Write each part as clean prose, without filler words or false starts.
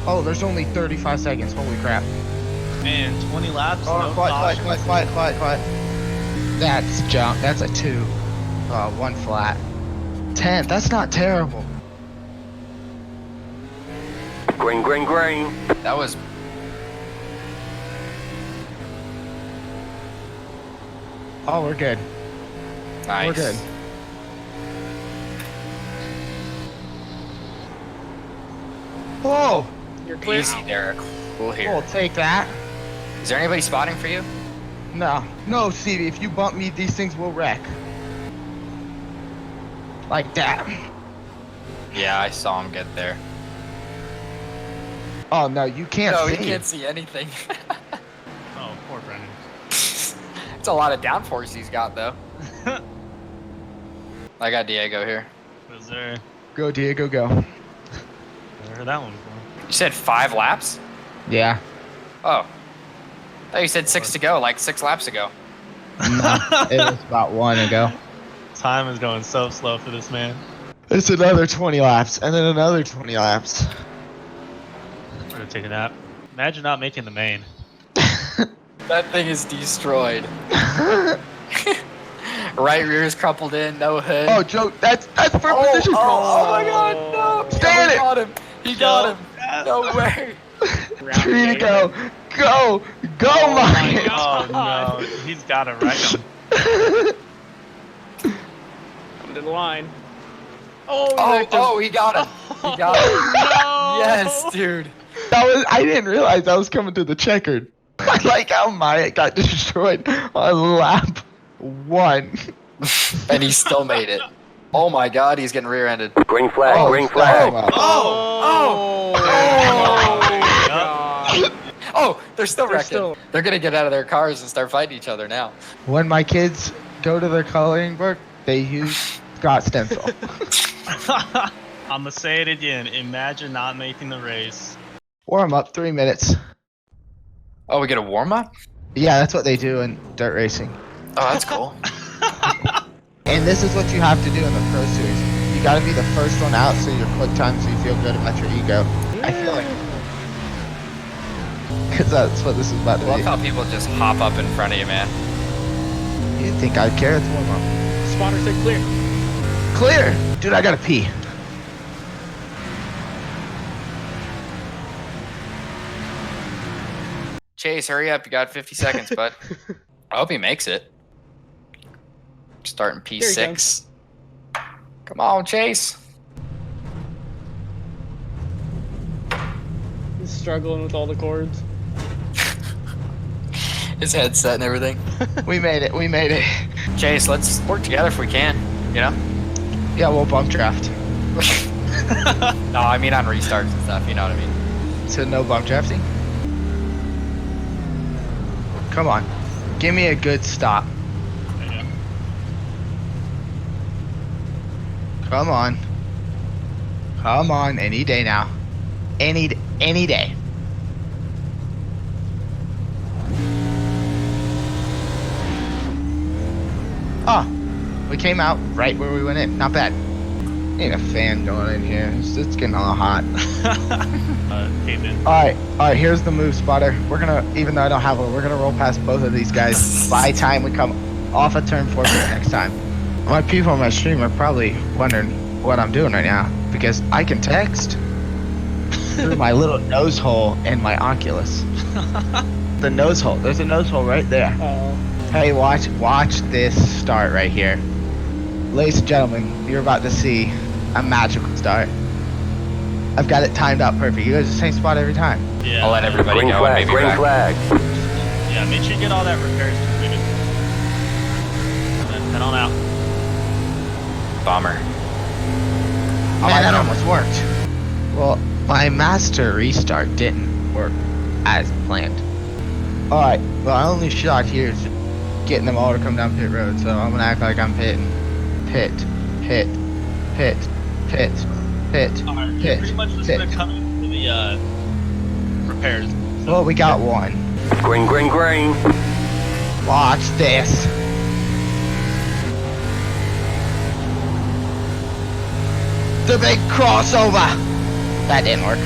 Oh, there's only 35 seconds. Holy crap. Man, 20 laps. Oh, no quiet. cautions. That's jump. That's a 2. 1 flat. 10. That's not terrible. Green, green, green. That was. Oh, we're good. Nice. We're good. Whoa! You're clear. Easy, Derek. We'll hear. We'll take that. Is there anybody spotting for you? No, Stevie. If you bump me, these things will wreck. Like that. Yeah, I saw him get there. Oh no, you can't No, see. he can't see anything. Oh, poor Brennan. It's a lot of downforce he's got, though. I got Diego here. Was there? Go, Diego, go. Never heard that one before. You said 5 laps? Yeah. Oh. Oh, you said 6 to go, like 6 laps ago. No, it was about 1 ago. Time is going so slow for this man. It's another 20 laps, and then another 20 laps. I'm gonna take a nap. Imagine not making the main. That thing is destroyed. Right rear is crumpled in, no hood. Oh, Joe, that's for position. Oh my god, no! Stand He it! got him! He got him! No way! 3 to go. Go, Mike. Oh no, he's got it right. Come to the line. Oh, he got him! He got him! No! Yes, dude! I didn't realize I was coming to the checkered. I like how Maya got destroyed on lap 1. And he still made it. Oh my god, he's getting rear-ended. Green flag, Oh, green flag. Oh! God. Oh, they're still They're wrecking. still- They're gonna get out of their cars and start fighting each other now. When my kids go to their coloring book, they use Scott stencil. I'm gonna say it again. Imagine not making the race. Warm up 3 minutes. Oh, we get a warm-up? Yeah, that's what they do in dirt racing. Oh, that's cool. And this is what you have to do in the Pro Series. You gotta be the first one out so your quick time so you feel good about your ego. I feel like. Because that's what this is about I to love be. how people just hop up in front of you, man. You think I'd care? It's warm up. Spotter said clear. Clear! Dude, I gotta pee. Chase, hurry up. You got 50 seconds, bud. I hope he makes it. Starting There he P6. Come on, Chase. He's struggling with all the cords. His headset and everything. We made it, we made it. Chase, let's work together if we can, you know? Yeah, we'll bump draft. No, I mean on restarts and stuff, you know what I mean? So no bump drafting? Come on. Give me a good stop. Come on. Come on, any day now. Any day. Oh, we came out right where we went in. Not bad. Ain't a fan going in here. It's getting all hot. Cave in. Alright, here's the move, Spotter. We're gonna, even though I don't have one, we're gonna roll past both of these guys by the time we come off of turn 4 for the next time. My people on my stream are probably wondering what I'm doing right now, because I can text through my little nose hole in my Oculus. The nose hole, there's a nose hole right there. Hey, watch this start right here. Ladies and gentlemen, you're about to see a magical start. I've got it timed out perfect. You guys the same spot every time. Yeah. I'll let everybody Green go flag, and maybe green back. flag. Yeah, make sure you get all that repairs completed. And then head on out. Bomber. Man, that almost worked. Well, my master restart didn't work as planned. Alright, well, my only shot here is getting them all to come down pit road, so I'm gonna act like I'm pitting. Pit. Alright, you're Pit. pretty much just Pit. gonna come into the repairs. Well, we got one. Green, green, green. Watch this. The big crossover. That didn't work.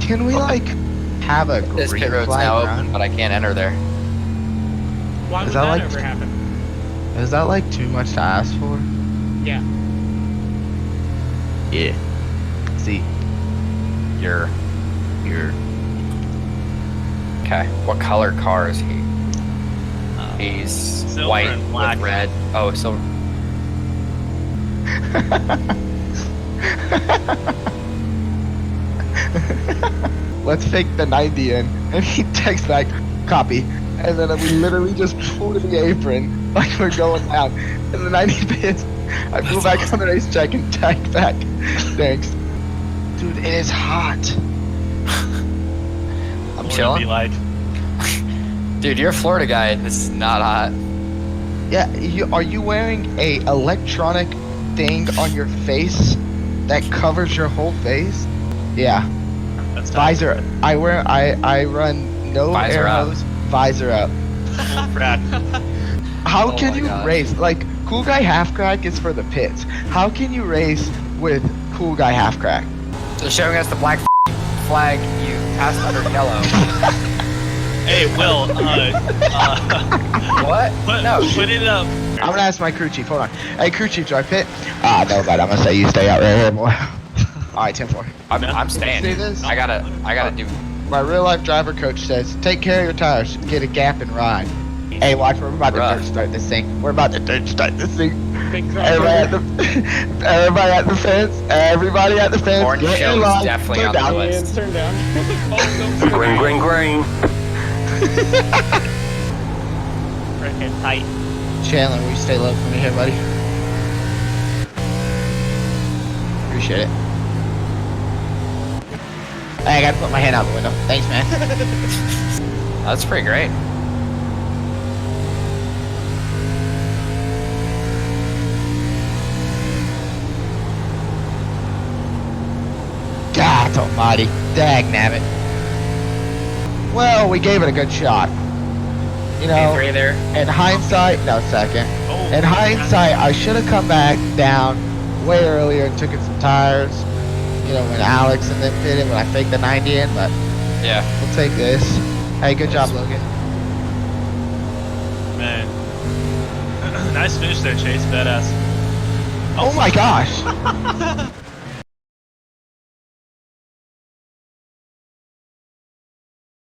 Can we like have a This green pit road's flag now run? open, but I can't enter there. Why Is would that that like- ever happen? Is that like too much to ask for? Yeah. Yeah. See, You're you're okay. What color car is he? He's silver white and black. with red. Oh, silver. let's fake the 90 in. And he texts back, copy. And then we literally just pull to the apron like we're going down. And the 90 pits, I pull back on the racetrack and tag back. Thanks. Dude, it is hot. I'm Be chilling. like, Dude, you're a Florida guy. This is not hot. Yeah, are you wearing a electronic thing on your face that covers your whole face? Yeah. that's Visor. I run no Visor air up. hose, visor up. Brad. How Oh can my you gosh. race? Like, Cool Guy Half Crack is for the pits. How can you race with Cool Guy Half Crack? So showing us the black flag, you passed under yellow. Hey, Will. What? Put it up. I'm gonna ask my crew chief. Hold on. Hey, crew chief, do I pit? No, but I'm gonna say you stay out right here, boy. All right, 10-4. I'm staying. See this? I gotta do. My real life driver coach says, take care of your tires, get a gap and ride. Hey, watch, we're about to Rough. dirt start this thing. We're about to dirt start this thing. Big Everybody at the fence. Everybody at the fence. Orange Get show in is line. definitely Go on the down. list. Turn down. Green, green, green. Freaking tight. Chandler, will you stay low for me here, buddy? Appreciate it. Hey, I gotta put my hand out the window. Thanks, man. That's pretty great. God almighty. Dag nabbit. Well, we gave it a good shot. You know, Three there. in hindsight, no, second. Oh, In hindsight, I should have come back down way earlier and took in some tires. You know, when Alex and them pitted, when I faked the 90 in, but Yeah. we'll take this. Hey, good job, Logan. Man. Nice finish there, Chase. Badass. Oh my gosh!